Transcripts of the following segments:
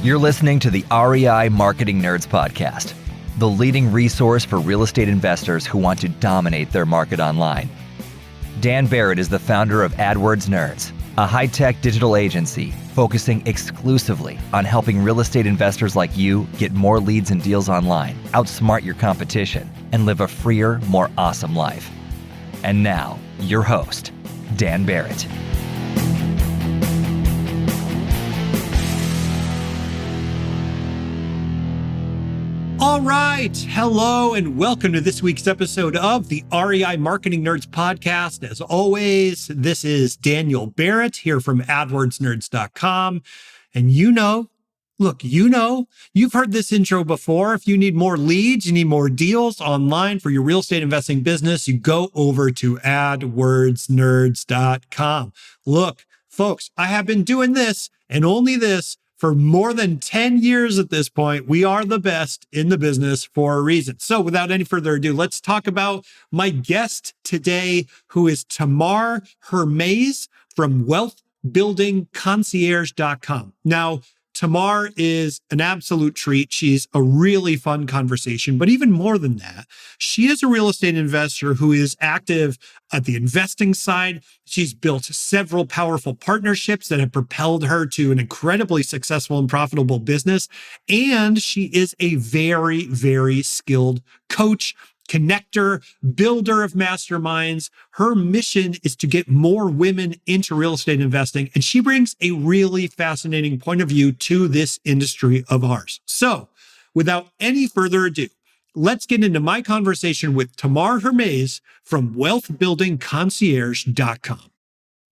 You're listening to the REI Marketing Nerds Podcast, the leading resource for real estate investors who want to dominate their market online. Dan Barrett is the founder of AdWords Nerds, a high-tech digital agency focusing exclusively on helping real estate investors like you get more leads and deals online, outsmart your competition, and live a freer, more awesome life. And now, your host, Dan Barrett. All right. Hello and welcome to this week's episode of the REI Marketing Nerds Podcast. As always, this is Daniel Barrett here from AdWordsNerds.com. And you've heard this intro before. If you need more leads, you need more deals online for your real estate investing business, you go over to AdWordsNerds.com. Look, folks, I have been doing this and only this for more than 10 years at this point. We are the best in the business for a reason. So without any further ado, let's talk about my guest today, who is Tamar Hermes from wealthbuildingconcierge.com. Now, Tamar is an absolute treat. She's a really fun conversation, but even more than that, she is a real estate investor who is active at the investing side. She's built several powerful partnerships that have propelled her to an incredibly successful and profitable business. And she is a very, very skilled coach, connector, builder of masterminds. Her mission is to get more women into real estate investing, and she brings a really fascinating point of view to this industry of ours. So, without any further ado, let's get into my conversation with Tamar Hermes from wealthbuildingconcierge.com.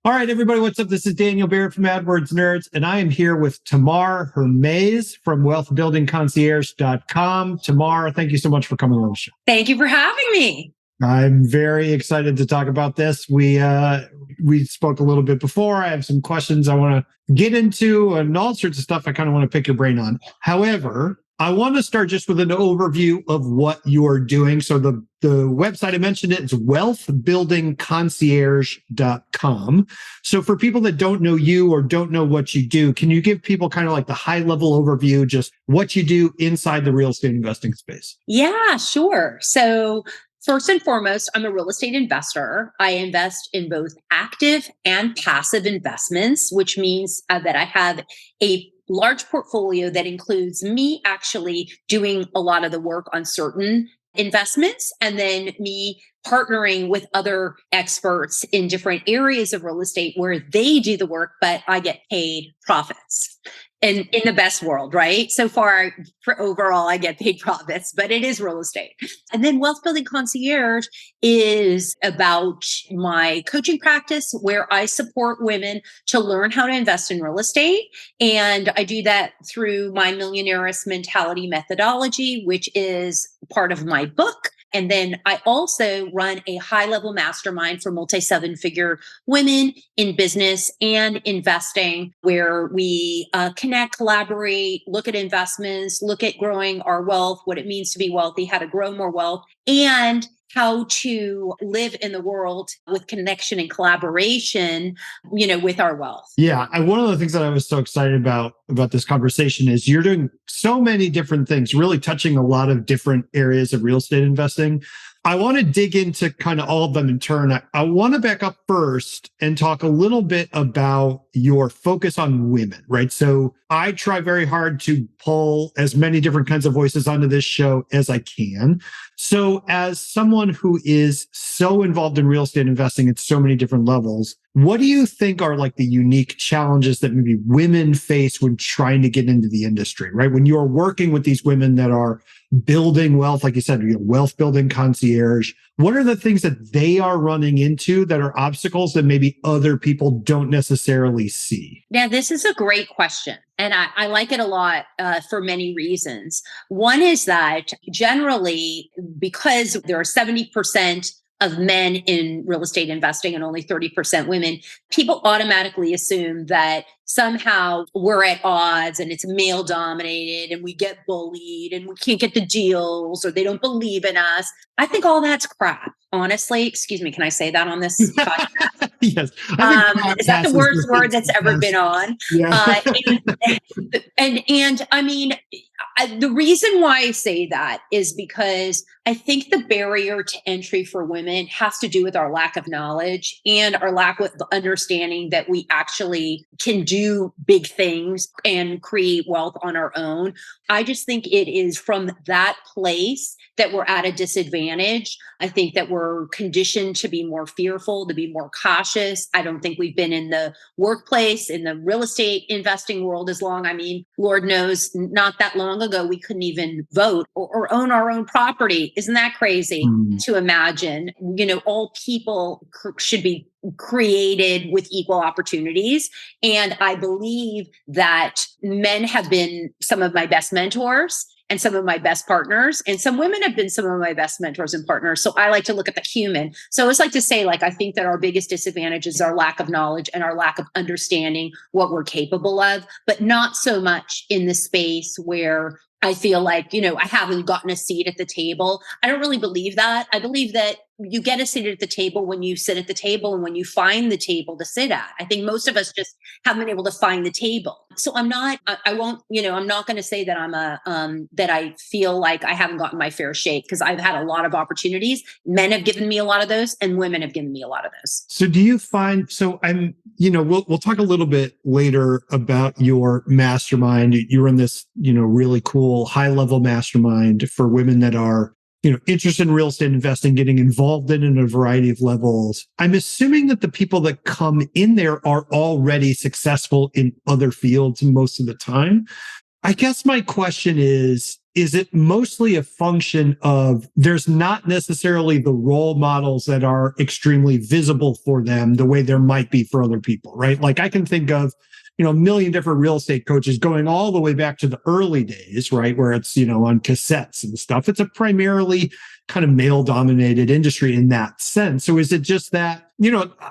All right, everybody, what's up? This is Daniel Barrett from AdWords Nerds, and I am here with Tamar Hermes from wealthbuildingconcierge.com. Tamar, thank you so much for coming on the show. Thank you for having me. I'm very excited to talk about this. We spoke a little bit before. I have some questions I want to get into and all sorts of stuff I kind of want to pick your brain on. However, I want to start just with an overview of what you are doing. So the website, I mentioned it, it's wealthbuildingconcierge.com. So for people that don't know you or don't know what you do, can you give people kind of like the high level overview, just what you do inside the real estate investing space? Yeah, sure. So first and foremost, I'm a real estate investor. I invest in both active and passive investments, which means that I have a large portfolio that includes me actually doing a lot of the work on certain investments, and then me partnering with other experts in different areas of real estate where they do the work, but I get paid profits. And in the best world, right? So far, for overall, I get paid profits, but it is real estate. And then Wealth Building Concierge is about my coaching practice where I support women to learn how to invest in real estate. And I do that through my Millionaire's Mentality methodology, which is part of my book. And then I also run a high-level mastermind for multi-seven-figure women in business and investing, where we connect, collaborate, look at investments, look at growing our wealth, what it means to be wealthy, how to grow more wealth, and how to live in the world with connection and collaboration, with our wealth. Yeah. And one of the things that I was so excited about this conversation is you're doing so many different things, really touching a lot of different areas of real estate investing. I want to dig into kind of all of them in turn. I want to back up first and talk a little bit about your focus on women, right? So I try very hard to pull as many different kinds of voices onto this show as I can. So as someone who is so involved in real estate investing at so many different levels, what do you think are like the unique challenges that maybe women face when trying to get into the industry, right? When you're working with these women that are building wealth, like you said, wealth building concierge, what are the things that they are running into that are obstacles that maybe other people don't necessarily see? Now, this is a great question. And I like it a lot for many reasons. One is that generally, because there are 70% of men in real estate investing and only 30% women, people automatically assume that somehow we're at odds and it's male dominated and we get bullied and we can't get the deals or they don't believe in us. I think all that's crap, honestly. Excuse me, can I say that on this podcast? Yes. I think Is that the podcasts worst word the that's ever been on? Yeah. And I mean, the reason why I say that is because I think the barrier to entry for women has to do with our lack of knowledge and our lack of understanding that we actually can do big things and create wealth on our own. I just think it is from that place that we're at a disadvantage. I think that we're conditioned to be more fearful, to be more cautious. I don't think we've been in the workplace, in the real estate investing world as long. I mean, Lord knows, not that long ago, we couldn't even vote or own our own property. Isn't that crazy to imagine? All people should be created with equal opportunities. And I believe that men have been some of my best mentors and some of my best partners, and some women have been some of my best mentors and partners. So I like to look at the human. So I always like to say, I think that our biggest disadvantage is our lack of knowledge and our lack of understanding what we're capable of, but not so much in the space where I feel like, I haven't gotten a seat at the table. I don't really believe that. I believe that you get a seat at the table when you sit at the table and when you find the table to sit at. I think most of us just haven't been able to find the table. So I'm not going to say that that I feel like I haven't gotten my fair shake, because I've had a lot of opportunities. Men have given me a lot of those and women have given me a lot of those. So do you find, we'll talk a little bit later about your mastermind. You run this, really cool high level mastermind for women that are, interested in real estate investing, getting involved in a variety of levels. I'm assuming that the people that come in there are already successful in other fields most of the time. I guess my question is it mostly a function of there's not necessarily the role models that are extremely visible for them the way there might be for other people, right? Like I can think of, a million different real estate coaches going all the way back to the early days, right? Where it's, on cassettes and stuff. It's a primarily kind of male dominated industry in that sense. So is it just that,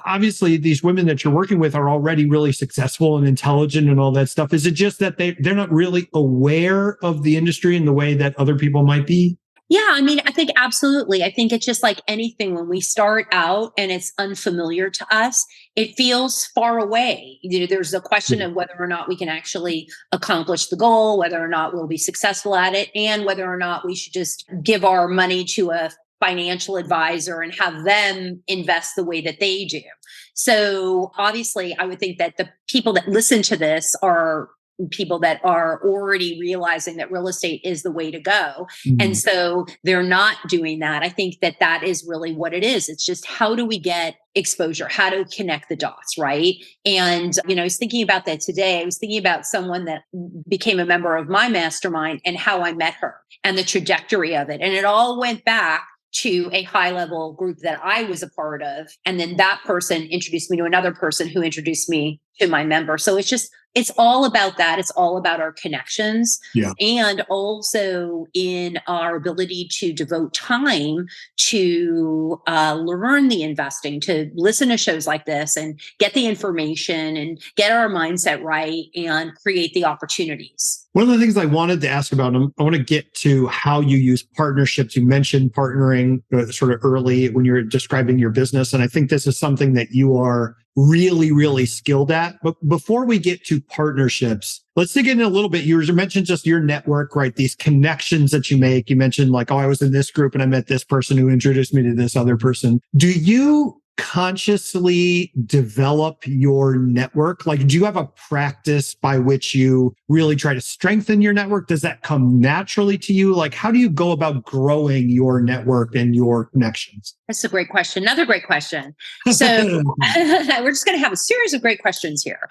obviously these women that you're working with are already really successful and intelligent and all that stuff. Is it just that they're not really aware of the industry in the way that other people might be? Yeah, I mean, I think absolutely. I think it's just like anything. When we start out and it's unfamiliar to us, it feels far away. There's a question of whether or not we can actually accomplish the goal, whether or not we'll be successful at it, and whether or not we should just give our money to a financial advisor and have them invest the way that they do. So obviously, I would think that the people that listen to this are people that are already realizing that real estate is the way to go. And so they're not doing that. I think that is really what it is. It's just, how do we get exposure? How to connect the dots, right? And, I was thinking about that today. I was thinking about someone that became a member of my mastermind and how I met her and the trajectory of it. And it all went back to a high level group that I was a part of. And then that person introduced me to another person who introduced me to my member. So it's all about that. It's all about our connections, and also in our ability to devote time to learn the investing, to listen to shows like this and get the information and get our mindset right and create the opportunities. One of the things I wanted to ask about, I want to get to how you use partnerships. You mentioned partnering sort of early when you were describing your business. And I think this is something that you are really, really skilled at. But before we get to partnerships, let's dig in a little bit. You mentioned just your network, right? These connections that you make. You mentioned like, I was in this group and I met this person who introduced me to this other person. Do you consciously develop your network? Like, do you have a practice by which you really try to strengthen your network? Does that come naturally to you? Like, how do you go about growing your network and your connections? That's a great question. Another great question. So we're just going to have a series of great questions here.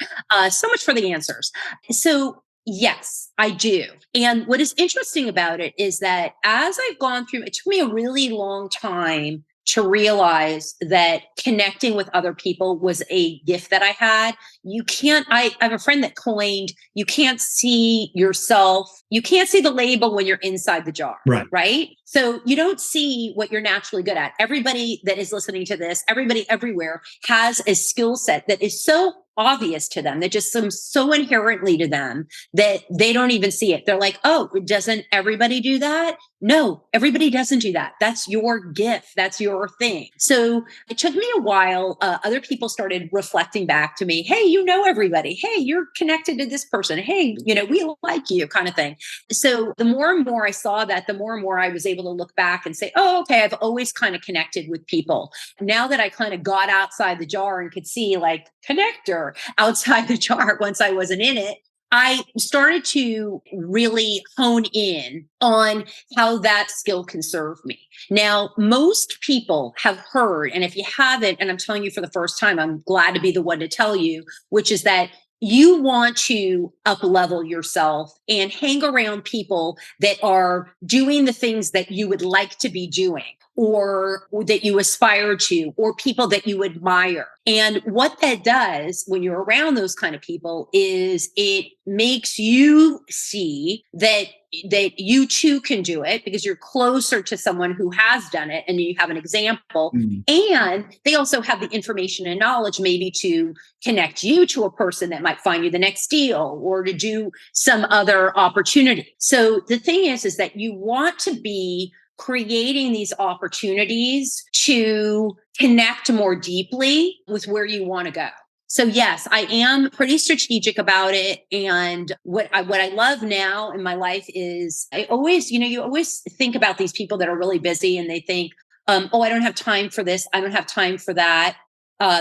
So much for the answers. So yes, I do. And what is interesting about it is that as I've gone through, it took me a really long time to realize that connecting with other people was a gift that I had. I have a friend that coined, you can't see yourself, you can't see the label when you're inside the jar, right? So you don't see what you're naturally good at. Everybody that is listening to this, everybody everywhere has a skill set that is so obvious to them, that just comes so inherently to them that they don't even see it. They're like, oh, doesn't everybody do that? No, everybody doesn't do that. That's your gift. That's your thing. So it took me a while. Other people started reflecting back to me. Hey, you know everybody. Hey, you're connected to this person. Hey, we like you, kind of thing. So the more and more I saw that, the more and more I was able to look back and say, oh, okay, I've always kind of connected with people. Now that I kind of got outside the jar and could see like connector outside the jar once I wasn't in it, I started to really hone in on how that skill can serve me. Now, most people have heard, and if you haven't, and I'm telling you for the first time, I'm glad to be the one to tell you, which is that you want to up level yourself and hang around people that are doing the things that you would like to be doing, or that you aspire to, or people that you admire. And what that does when you're around those kind of people is it makes you see that you too can do it, because you're closer to someone who has done it and you have an example. And they also have the information and knowledge maybe to connect you to a person that might find you the next deal or to do some other opportunity. So the thing is that you want to be creating these opportunities to connect more deeply with where you want to go. So yes, I am pretty strategic about it. And what I love now in my life is I always, you always think about these people that are really busy and they think, oh, I don't have time for this. I don't have time for that.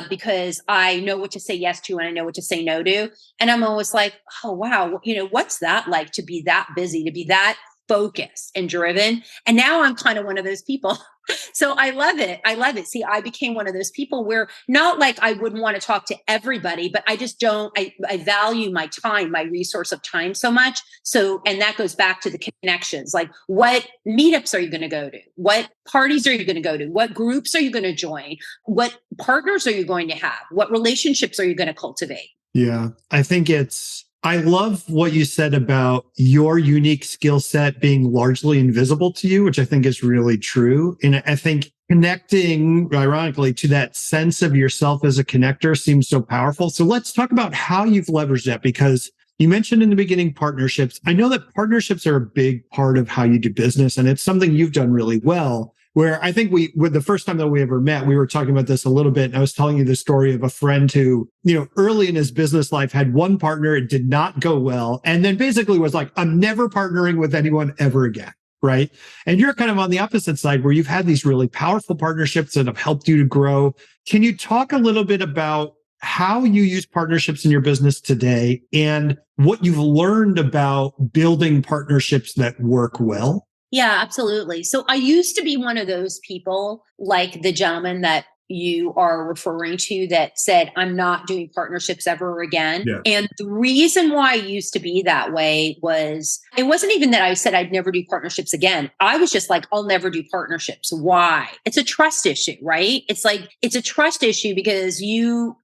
Because I know what to say yes to and I know what to say no to. And I'm always like, oh, wow, what's that like to be that busy, to be that focused and driven? And now I'm kind of one of those people. So I love it. I love it. See, I became one of those people where not like I wouldn't want to talk to everybody, but I just don't, I value my time, my resource of time so much. So, and that goes back to the connections. Like, what meetups are you going to go to? What parties are you going to go to? What groups are you going to join? What partners are you going to have? What relationships are you going to cultivate? Yeah, I love what you said about your unique skill set being largely invisible to you, which I think is really true. And I think connecting, ironically, to that sense of yourself as a connector seems so powerful. So let's talk about how you've leveraged that, because you mentioned in the beginning partnerships. I know that partnerships are a big part of how you do business, and it's something you've done really well. Where I think with the first time that we ever met, we were talking about this a little bit. And I was telling you the story of a friend who, early in his business life had one partner. It did not go well. And then basically was like, I'm never partnering with anyone ever again. Right. And you're kind of on the opposite side where you've had these really powerful partnerships that have helped you to grow. Can you talk a little bit about how you use partnerships in your business today and what you've learned about building partnerships that work well? Yeah, absolutely. So I used to be one of those people like the gentleman that you are referring to that said, I'm not doing partnerships ever again. Yeah. And the reason why I used to be that way was, it wasn't even that I said I'd never do partnerships again. I was just like, I'll never do partnerships. Why? It's a trust issue, right? It's a trust issue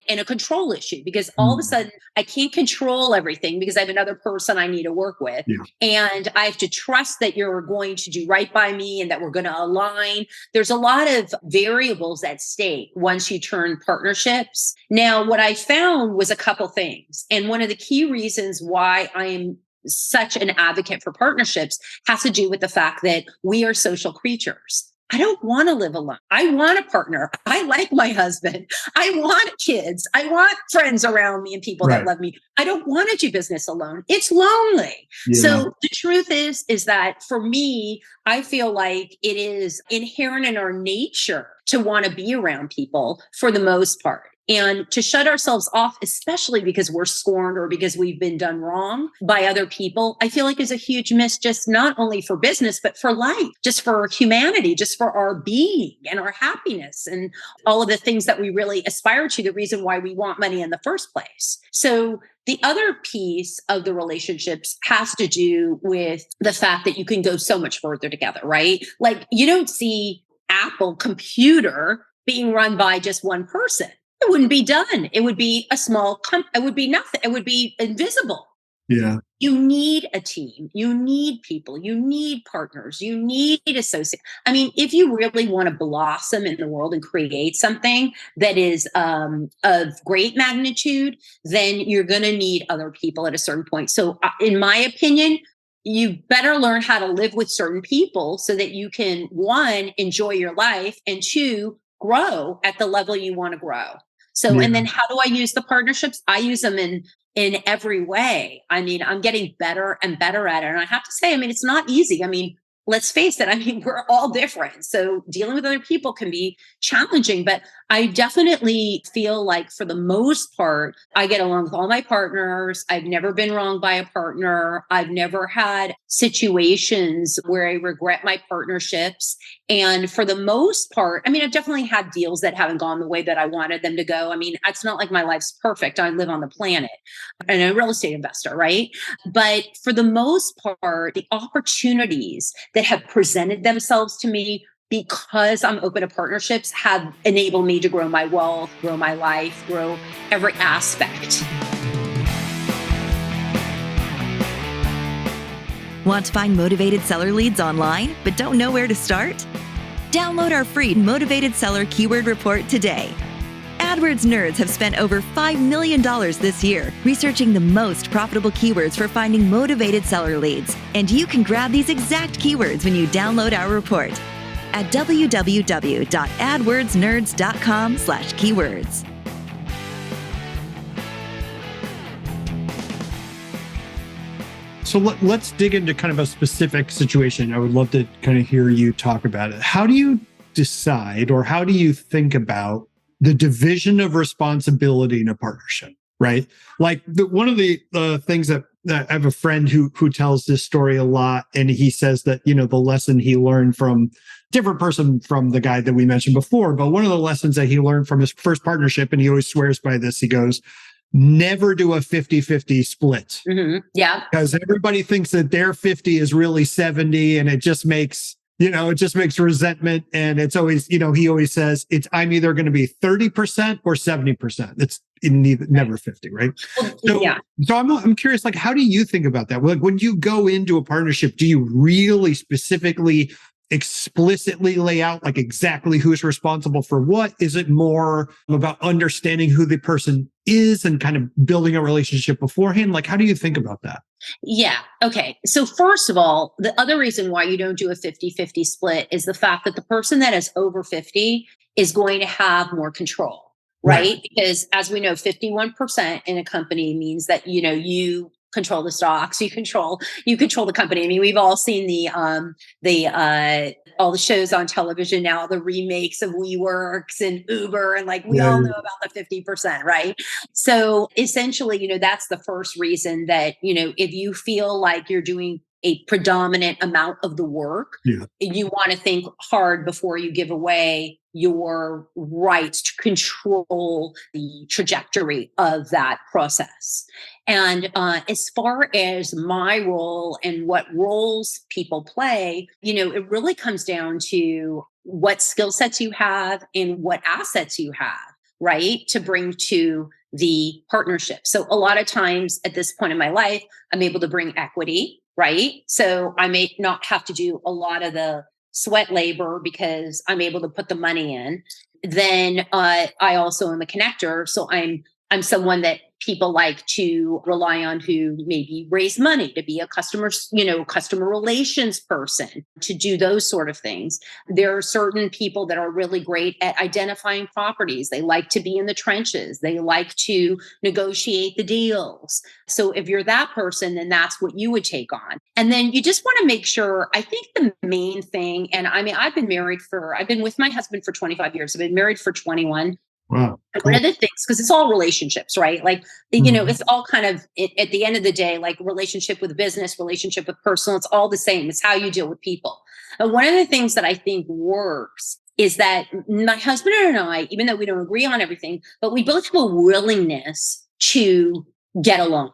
and a control issue, because all of a sudden I can't control everything because I have another person I need to work with. Yeah. And I have to trust that you're going to do right by me and that we're going to align. There's a lot of variables at stake once you turn partnerships. Now, what I found was a couple things. And one of the key reasons why I am such an advocate for partnerships has to do with the fact that we are social creatures. I don't want to live alone. I want a partner. I like my husband. I want kids. I want friends around me and people that love me. I don't want to do business alone. It's lonely. Yeah. So the truth is that for me, I feel like it is inherent in our nature to want to be around people for the most part. And to shut ourselves off, especially because we're scorned or because we've been done wrong by other people, I feel like is a huge miss, just not only for business, but for life, just for humanity, just for our being and our happiness and all of the things that we really aspire to, the reason why we want money in the first place. So the other piece of the relationships has to do with the fact that you can go so much further together, right? Like, you don't see Apple computer being run by just one person. It wouldn't be done. It would be a small it would be nothing. It would be invisible. Yeah. You need a team. You need people. You need partners. You need associates. I mean, if you really want to blossom in the world and create something that is of great magnitude, then you're going to need other people at a certain point. So in my opinion, you better learn how to live with certain people so that you can, one, enjoy your life, and two, grow at the level you want to grow. So, and then how do I use the partnerships? I use them in every way. I mean, I'm getting better and better at it. And I have to say, I mean, it's not easy. I mean, let's face it. I mean, we're all different. So dealing with other people can be challenging, but I definitely feel like for the most part, I get along with all my partners. I've never been wronged by a partner. I've never had situations where I regret my partnerships. And for the most part, I mean, I've definitely had deals that haven't gone the way that I wanted them to go. I mean, it's not like my life's perfect. I live on the planet and I'm a real estate investor, right? But for the most part, the opportunities that have presented themselves to me because I'm open to partnerships have enabled me to grow my wealth, grow my life, grow every aspect. Want to find motivated seller leads online, but don't know where to start? Download our free Motivated Seller Keyword Report today. AdWords nerds have spent over $5 million this year researching the most profitable keywords for finding motivated seller leads. And you can grab these exact keywords when you download our report at www.adwordsnerds.com/keywords. So let's dig into kind of a specific situation. I would love to kind of hear you talk about it. How do you decide, or how do you think about the division of responsibility in a partnership, right? Like one of the things that I have a friend who tells this story a lot, and he says that, you know, the lesson he learned from different person from the guy that we mentioned before, but one of the lessons that he learned from his first partnership, and he always swears by this, he goes, never do a 50-50 split. Mm-hmm. Yeah. Because everybody thinks that their 50 is really 70, and it just makes, you know, it just makes resentment. And it's always, you know, he always says I'm either going to be 30% or 70%. It's never 50, right? So, yeah. So I'm curious, like, how do you think about that? Like, when you go into a partnership, do you really specifically explicitly lay out like exactly who's responsible for what? Is it more about understanding who the person is and kind of building a relationship beforehand? Like, how do you think about that? Yeah. Okay. So first of all, the other reason why you don't do a 50-50 split is the fact that the person that is over 50 is going to have more control, right? Because as we know, 51% in a company means that, you know, you control the stocks, you control the company. I mean, we've all seen all the shows on television now, the remakes of WeWorks and Uber, and like we all know about the 50%, right? So essentially, you know, that's the first reason that, you know, if you feel like you're doing a predominant amount of the work, you want to think hard before you give away your rights to control the trajectory of that process. And as far as my role and what roles people play, you know, it really comes down to what skill sets you have and what assets you have, right, to bring to the partnership. So a lot of times at this point in my life, I'm able to bring equity, right? So I may not have to do a lot of the sweat labor because I'm able to put the money in. Then I also am a connector. So I'm someone that people like to rely on, who maybe raise money to be a customer relations person, to do those sort of things. There are certain people that are really great at identifying properties. They like to be in the trenches. They like to negotiate the deals. So if you're that person, then that's what you would take on. And then you just want to make sure, I think the main thing, and I mean, I've been with my husband for 25 years. I've been married for 21. Wow. Cool. One of the things, because it's all relationships, right? Like, you know, it's all kind of, at the end of the day, like relationship with business, relationship with personal, it's all the same. It's how you deal with people. And one of the things that I think works is that my husband and I, even though we don't agree on everything, but we both have a willingness to get along,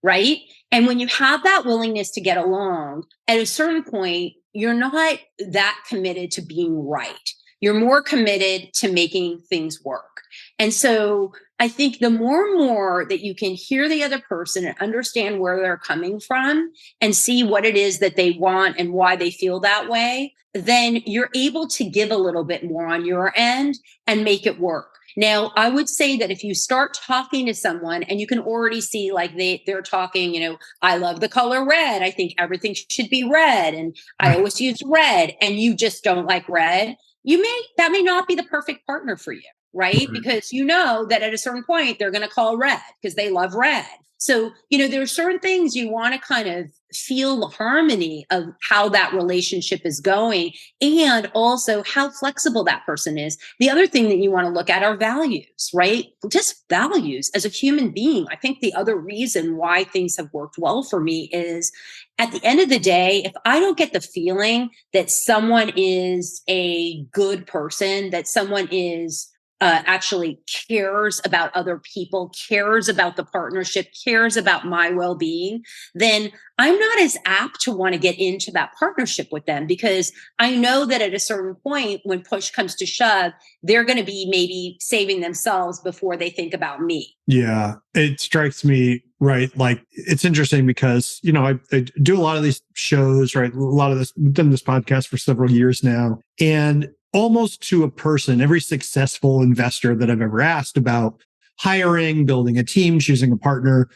right? And when you have that willingness to get along, at a certain point, you're not that committed to being right. You're more committed to making things work. And so I think the more and more that you can hear the other person and understand where they're coming from and see what it is that they want and why they feel that way, then you're able to give a little bit more on your end and make it work. Now, I would say that if you start talking to someone and you can already see like they're talking, I love the color red. I think everything should be red. And I always use red, and you just don't like red, that may not be the perfect partner for you, right? Because you know that at a certain point they're going to call red because they love red. So, there are certain things you want to kind of feel the harmony of how that relationship is going, and also how flexible that person is. The other thing that you want to look at are values, right? Just values as a human being. I think the other reason why things have worked well for me is at the end of the day, if I don't get the feeling that someone is a good person, that someone is actually cares about other people, cares about the partnership, cares about my well-being, then I'm not as apt to want to get into that partnership with them, because I know that at a certain point, when push comes to shove, they're going to be maybe saving themselves before they think about me. Yeah, it strikes me, right? Like, it's interesting because, I do a lot of these shows, right? A lot of this, done this podcast for several years now. And almost to a person, every successful investor that I've ever asked about hiring, building a team, choosing a partner,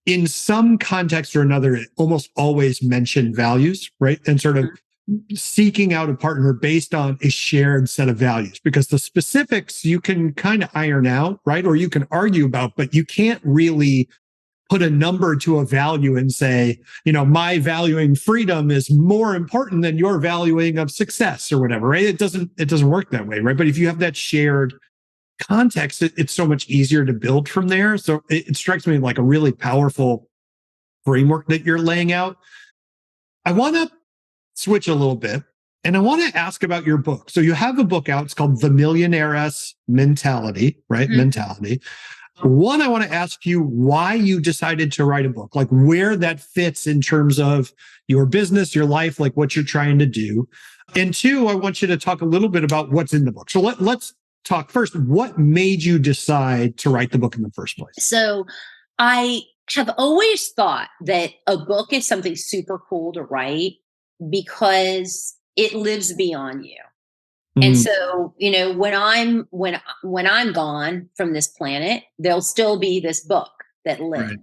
in some context or another, it almost always mention values, right? And sort of seeking out a partner based on a shared set of values, because the specifics you can kind of iron out, right? Or you can argue about, but you can't really put a number to a value and say, my valuing freedom is more important than your valuing of success or whatever, right? It doesn't work that way, right? But if you have that shared context, it's so much easier to build from there. So it strikes me like a really powerful framework that you're laying out. I want to switch a little bit, and I want to ask about your book. So you have a book out. It's called The Millionaire's Mentality, right? Mm-hmm. Mentality. One, I want to ask you why you decided to write a book, like where that fits in terms of your business, your life, like what you're trying to do. And two, I want you to talk a little bit about what's in the book. So let's talk first. What made you decide to write the book in the first place? So I have always thought that a book is something super cool to write because it lives beyond you. And so, when I'm gone from this planet, there'll still be this book that lives. Right.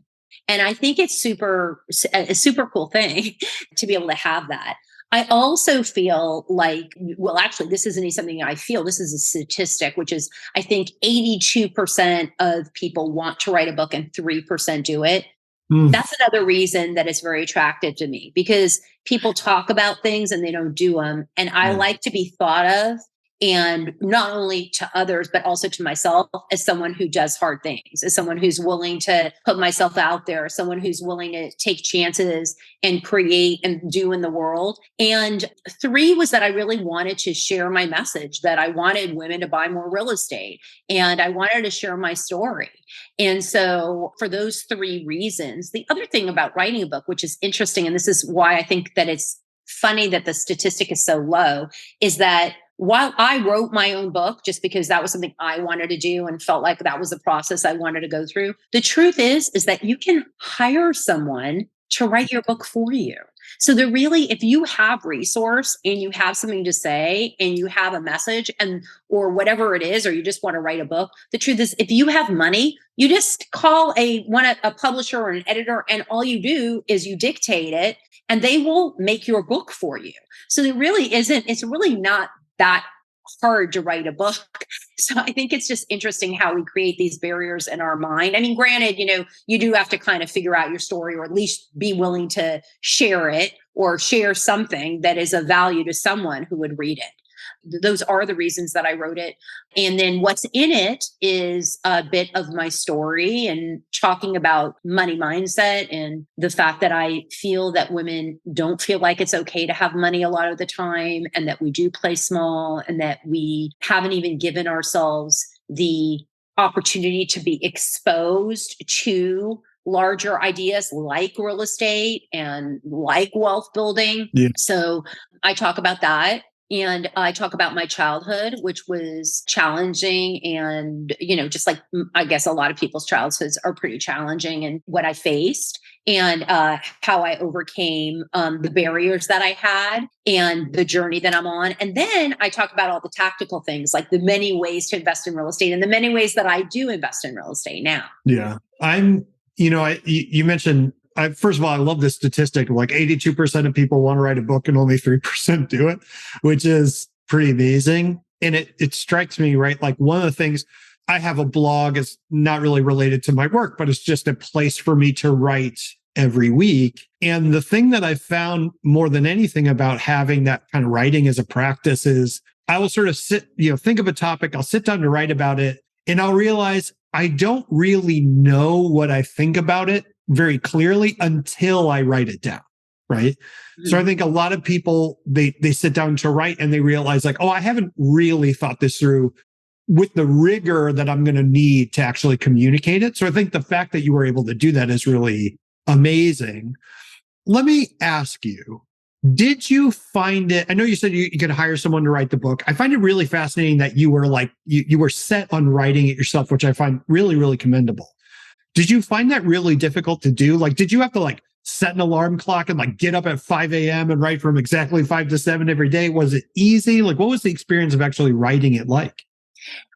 And I think it's a super cool thing to be able to have that. I also feel like, well, actually, this isn't something I feel. This is a statistic, which is, I think 82% of people want to write a book and 3% do it. That's another reason that it's very attractive to me, because people talk about things and they don't do them. And I like to be thought of, and not only to others, but also to myself, as someone who does hard things, as someone who's willing to put myself out there, someone who's willing to take chances and create and do in the world. And 3 was that I really wanted to share my message, that I wanted women to buy more real estate, and I wanted to share my story. And so for those 3 reasons, the other thing about writing a book, which is interesting, and this is why I think that it's funny that the statistic is so low, is that while I wrote my own book just because that was something I wanted to do and felt like that was the process I wanted to go through, the truth is that you can hire someone to write your book for you. So if you have resource and you have something to say and you have a message or whatever it is, or you just want to write a book, the truth is, if you have money, you just call a publisher or an editor, and all you do is you dictate it and they will make your book for you. So it's really not that hard to write a book. So I think it's just interesting how we create these barriers in our mind. I mean, granted, you do have to kind of figure out your story, or at least be willing to share it, or share something that is of value to someone who would read it. Those are the reasons that I wrote it. And then what's in it is a bit of my story, and talking about money mindset, and the fact that I feel that women don't feel like it's okay to have money a lot of the time, and that we do play small, and that we haven't even given ourselves the opportunity to be exposed to larger ideas like real estate and like wealth building. Yeah. So I talk about that. And I talk about my childhood, which was challenging. And, just like I guess a lot of people's childhoods are pretty challenging, and what I faced and how I overcame the barriers that I had and the journey that I'm on. And then I talk about all the tactical things, like the many ways to invest in real estate and the many ways that I do invest in real estate now. Yeah. You mentioned, first of all, I love this statistic of like 82% of people want to write a book and only 3% do it, which is pretty amazing. And it strikes me, right? Like one of the things, I have a blog, it's not really related to my work, but it's just a place for me to write every week. And the thing that I found more than anything about having that kind of writing as a practice is I will sort of think of a topic, I'll sit down to write about it, and I'll realize I don't really know what I think about it very clearly until I write it down, right? Mm-hmm. So I think a lot of people, they sit down to write and they realize like, oh, I haven't really thought this through with the rigor that I'm going to need to actually communicate it. So I think the fact that you were able to do that is really amazing. Let me ask you, did you find it? I know you said you could hire someone to write the book. I find it really fascinating that you were like, you were set on writing it yourself, which I find really, really commendable. Did you find that really difficult to do? Like, did you have to like set an alarm clock and like get up at 5 a.m. and write from exactly 5 to 7 every day? Was it easy? Like, what was the experience of actually writing it like?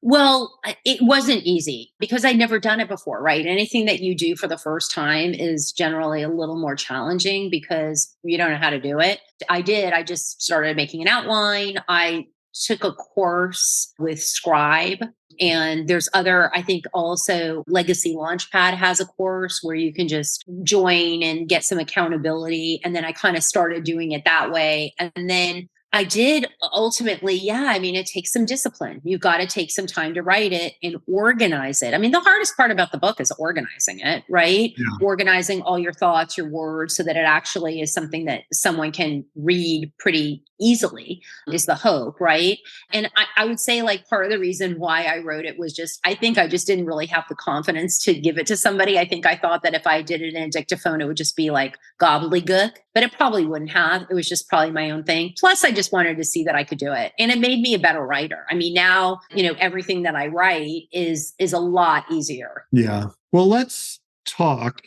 Well, it wasn't easy because I'd never done it before, right? Anything that you do for the first time is generally a little more challenging because you don't know how to do it. I just started making an outline. I took a course with Scribe, and there's other, I think also Legacy Launchpad has a course where you can just join and get some accountability. And then I kind of started doing it that way. And then I did ultimately, it takes some discipline. You've got to take some time to write it and organize it. I mean, the hardest part about the book is organizing it, right? Yeah. Organizing all your thoughts, your words, so that it actually is something that someone can read pretty easily is the hope, right? And I would say like part of the reason why I wrote it was I think I just didn't really have the confidence to give it to somebody. I think I thought that if I did it in a dictaphone, it would just be like gobbledygook, but it probably wouldn't have. It was just probably my own thing. Plus, I just wanted to see that I could do it. And it made me a better writer. I mean, now, everything that I write is a lot easier. Yeah. Well, let's talk.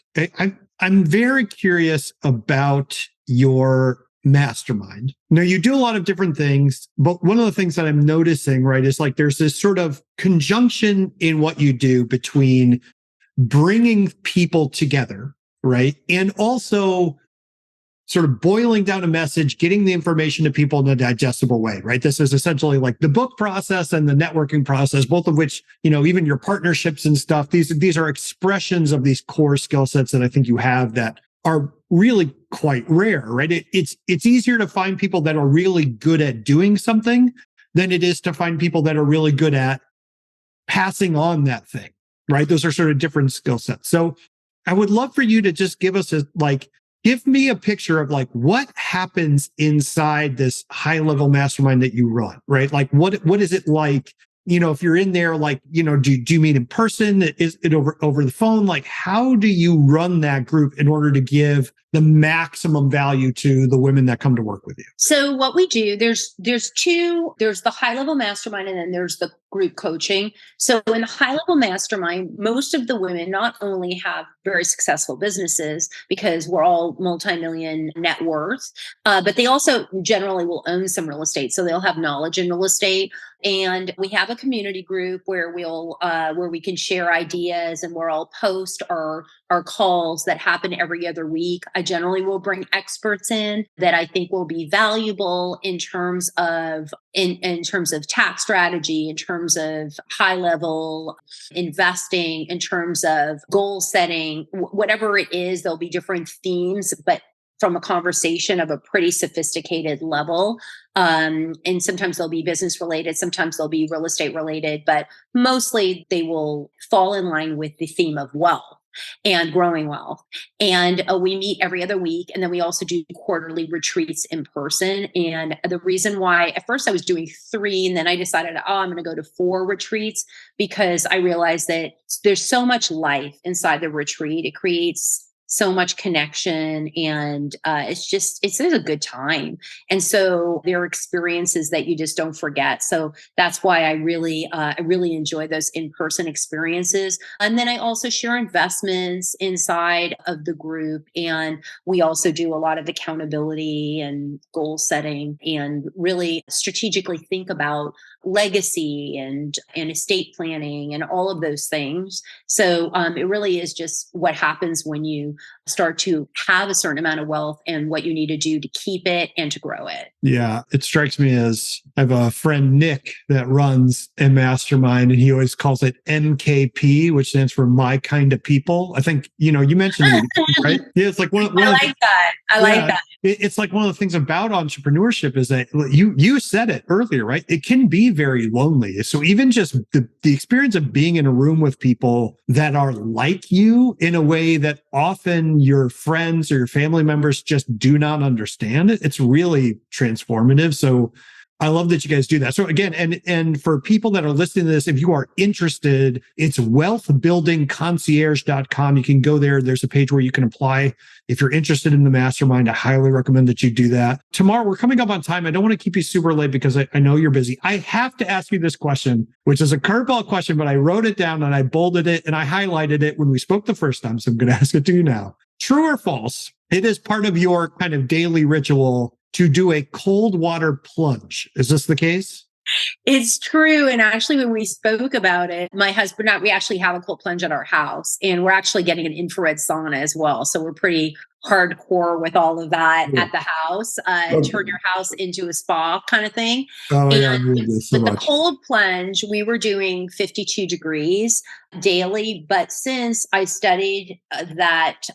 I'm very curious about your mastermind. Now, you do a lot of different things, but one of the things that I'm noticing, right, is like there's this sort of conjunction in what you do between bringing people together, right, and also sort of boiling down a message, getting the information to people in a digestible way, right? This is essentially like the book process and the networking process, both of which, even your partnerships and stuff, these are expressions of these core skill sets that I think you have that are really quite rare, right? It's easier to find people that are really good at doing something than it is to find people that are really good at passing on that thing, right? Those are sort of different skill sets. So I would love for you to just give us give me a picture of like what happens inside this high level mastermind that you run, right? Like what is it like? If you're in there, like, do you meet in person? Is it over the phone? Like, how do you run that group in order to give the maximum value to the women that come to work with you? So what we do, there's the high level mastermind and then there's the group coaching. So in the high level mastermind, most of the women not only have very successful businesses because we're all multi-million net worth, but they also generally will own some real estate. So they'll have knowledge in real estate. And we have a community group where where we can share ideas and where I'll post our calls that happen every other week. I generally will bring experts in that I think will be valuable in terms of tax strategy, in terms of high level investing, in terms of goal setting, whatever it is, there'll be different themes, but from a conversation of a pretty sophisticated level. And sometimes they'll be business related, sometimes they'll be real estate related, but mostly they will fall in line with the theme of wealth and growing wealth. And we meet every other week. And then we also do quarterly retreats in person. And the reason why at first I was doing 3, and then I decided, I'm going to go to 4 retreats because I realized that there's so much life inside the retreat. It creates so much connection, and it's a good time. And so there are experiences that you just don't forget. So that's why I really enjoy those in-person experiences. And then I also share investments inside of the group, and we also do a lot of accountability and goal setting, and really strategically think about legacy and estate planning and all of those things. So it really is just what happens when you start to have a certain amount of wealth, and what you need to do to keep it and to grow it. Yeah, it strikes me as I have a friend, Nick, that runs a mastermind, and he always calls it MKP, which stands for My Kind of People. I think, you mentioned it, right? Yeah, it's like one I like that. I like that. It's like one of the things about entrepreneurship is that you said it earlier, right? It can be very lonely. So even just the experience of being in a room with people that are like you in a way that often your friends or your family members just do not understand it, it's really transformative. So I love that you guys do that. So again, and for people that are listening to this, if you are interested, it's wealthbuildingconcierge.com. You can go there. There's a page where you can apply. If you're interested in the mastermind, I highly recommend that you do that. Tamar, we're coming up on time. I don't want to keep you super late because I know you're busy. I have to ask you this question, which is a curveball question, but I wrote it down and I bolded it and I highlighted it when we spoke the first time. So I'm going to ask it to you now. True or false? It is part of your kind of daily ritual to do a cold water plunge. Is this the case? It's true. And actually, when we spoke about it, my husband and I, we actually have a cold plunge at our house, and we're actually getting an infrared sauna as well. So we're pretty hardcore with all of that at the house, turn your house into a spa kind of thing. Oh, yeah, I love this so much. The much. cold plunge, we were doing 52 degrees daily. But since I studied that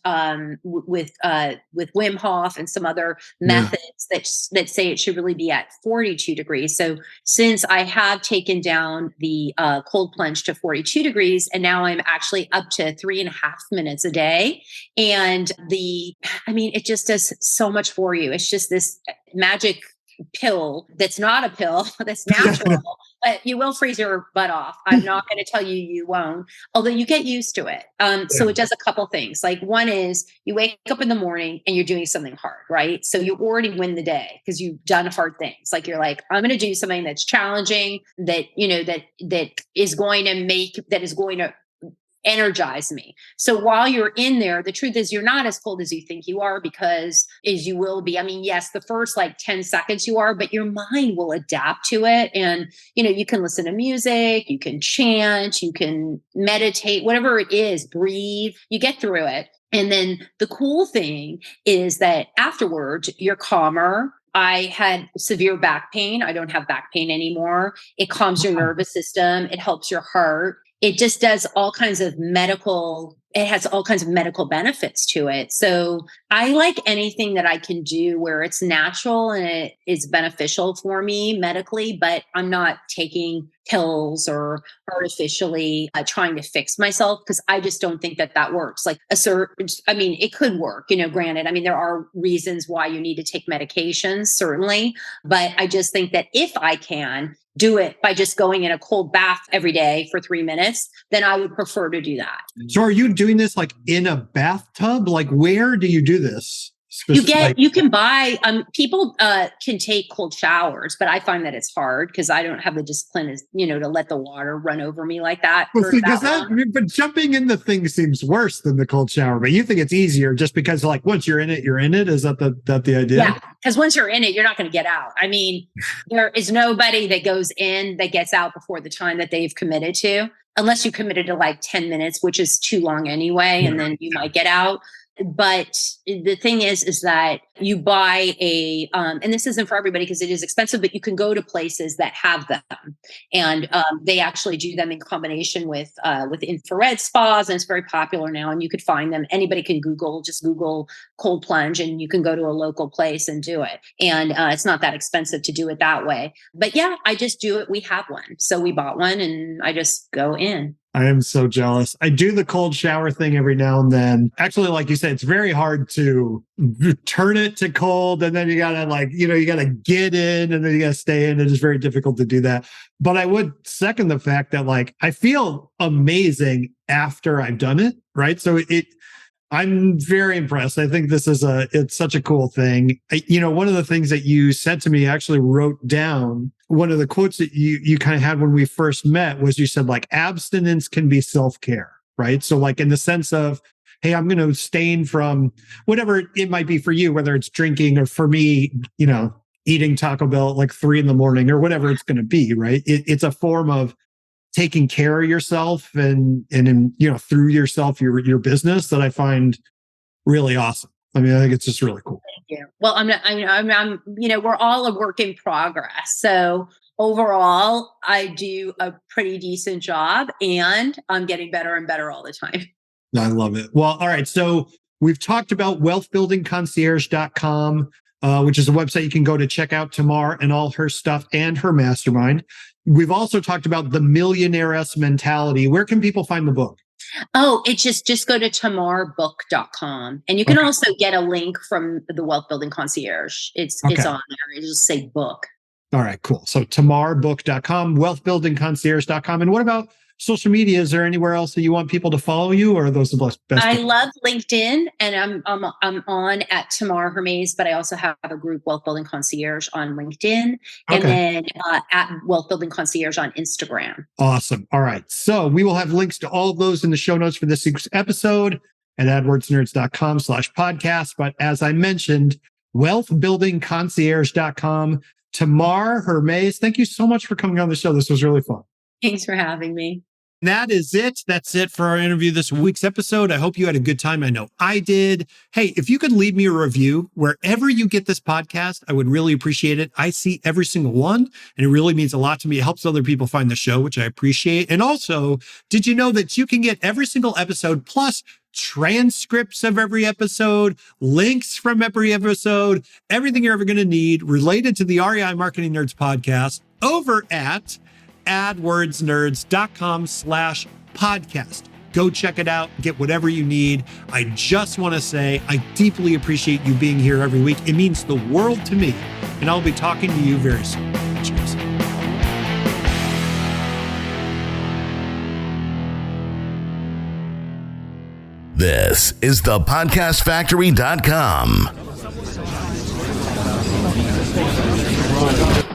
with Wim Hof and some other methods that say it should really be at 42 degrees. So since I have taken down the cold plunge to 42 degrees, and now I'm actually up to 3.5 minutes a day. And it just does so much for you. It's just this magic pill that's not a pill, that's natural, but you will freeze your butt off. I'm not going to tell you you won't, although you get used to it. So it does a couple things. Like, one is you wake up in the morning and you're doing something hard, right? So you already win the day because you've done hard things. Like, you're like, I'm going to do something that's challenging, that is going to energize me. So while you're in there, the truth is you're not as cold as you think you are, because as you will be. Yes, the first 10 seconds you are, but your mind will adapt to it. And, you can listen to music, you can chant, you can meditate, whatever it is, breathe, you get through it. And then the cool thing is that afterwards you're calmer. I had severe back pain. I don't have back pain anymore. It calms your nervous system. It helps your heart. It just does all kinds of it has all kinds of medical benefits to it. So I like anything that I can do where it's natural and it is beneficial for me medically, but I'm not taking pills or artificially trying to fix myself, because I just don't think that works. It could work, granted. There are reasons why you need to take medications, certainly, but I just think that if I can do it by just going in a cold bath every day for 3 minutes, then I would prefer to do that. So are you doing this in a bathtub? Where do you do this? You can buy, people can take cold showers, but I find that it's hard because I don't have the discipline to let the water run over me like that. But jumping in the thing seems worse than the cold shower, but you think it's easier just because once you're in it, you're in it. Is that the idea? Yeah. Because once you're in it, you're not going to get out. There is nobody that goes in that gets out before the time that they've committed to, unless you committed to 10 minutes, which is too long anyway. And then you might get out. But the thing is that you buy and this isn't for everybody because it is expensive, but you can go to places that have them, and they actually do them in combination with infrared spas, and it's very popular now. And you could find them. Anybody can just Google cold plunge, and you can go to a local place and do it. And it's not that expensive to do it that way. But yeah, I just do it. We have one, so we bought one, and I just go in. I am so jealous. I do the cold shower thing every now and then. Actually, like you said, it's very hard to turn it to cold. And then you gotta you gotta get in and then you gotta stay in. It is very difficult to do that. But I would second the fact that I feel amazing after I've done it. Right. So I'm very impressed. I think this is it's such a cool thing. One of the things that you said to me, I actually wrote down one of the quotes that you kind of had when we first met was you said like abstinence can be self-care, right? So like in the sense of, hey, I'm going to abstain from whatever it might be for you, whether it's drinking or for me, eating Taco Bell at like 3 a.m. or whatever it's going to be, right? It's a form of taking care of yourself and through yourself, your business that I find really awesome. I mean, I think it's just really cool. Thank you. Well, I'm we're all a work in progress. So overall, I do a pretty decent job and I'm getting better and better all the time. I love it. Well, all right. So we've talked about wealthbuildingconcierge.com, which is a website you can go to check out Tamar and all her stuff and her mastermind. We've also talked about the millionaire-esque mentality. Where can people find the book? Oh, it's just go to tamarbook.com. And you can also get a link from the Wealth Building Concierge. It's on there. You just say book. All right, cool. So tamarbook.com, wealthbuildingconcierge.com. And what about social media? Is there anywhere else that you want people to follow you, or are those the best? I love LinkedIn, and I'm on at Tamar Hermes, but I also have a group, Wealth Building Concierge, on LinkedIn, and then at Wealth Building Concierge on Instagram. Awesome. All right. So we will have links to all of those in the show notes for this week's episode at adwordsnerds.com/podcast. But as I mentioned, wealthbuildingconcierge.com. Tamar Hermes, thank you so much for coming on the show. This was really fun. Thanks for having me. That is it. That's it for our interview this week's episode. I hope you had a good time. I know I did. Hey, if you could leave me a review wherever you get this podcast, I would really appreciate it. I see every single one, and it really means a lot to me. It helps other people find the show, which I appreciate. And also, did you know that you can get every single episode plus transcripts of every episode, links from every episode, everything you're ever going to need related to the REI Marketing Nerds podcast over at adwordsnerds.com/podcast. Go check it out, get whatever you need. I just want to say I deeply appreciate you being here every week. It means the world to me, and I'll be talking to you very soon. Cheers. This is the podcastfactory.com.